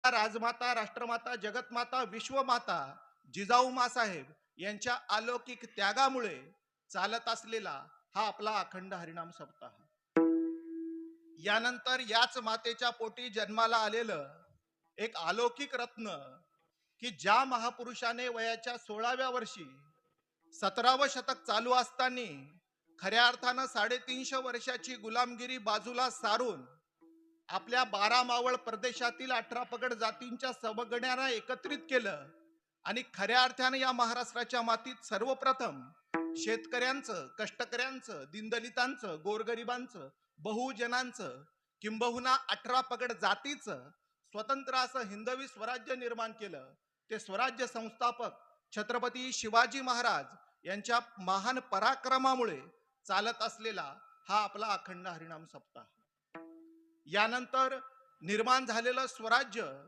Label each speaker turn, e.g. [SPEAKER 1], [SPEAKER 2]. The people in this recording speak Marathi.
[SPEAKER 1] राजमाता, राष्ट्रमाता, जगतमाता, विश्वमाता जिजाऊ मासाहेब यांच्या अलौकिक त्यागामुळे चालत असलेला हा आपला अखंड हरिनाम सप्ताह. यानंतर याच मातेच्या पोटी जन्माला आलेलं एक अलौकिक रत्न, की ज्या महापुरुषाने वयाच्या 16व्या वर्षी 17वं शतक चालू असताना खऱ्या अर्थानं 350 वर्षाची गुलामगिरी बाजूला सारून आपल्या 12 मावळ प्रदेशातील 18 पगड जातींच्या सवगण्यांना एकत्रित केलं आणि खऱ्या अर्थानं या महाराष्ट्राच्या मातीत सर्वप्रथम शेतकऱ्यांचं, कष्टकऱ्यांचं, दीनदलितांचं, गोरगरिबांचं, बहुजनांचं, किंबहुना 18 पगड जातीचं स्वतंत्र असं हिंदवी स्वराज्य निर्माण केलं. ते स्वराज्य संस्थापक छत्रपती शिवाजी महाराज यांच्या महान पराक्रमामुळे चालत असलेला हा आपला अखंड हरिनाम सप्ताह. यानंतर निर्माण झालेलं स्वराज्य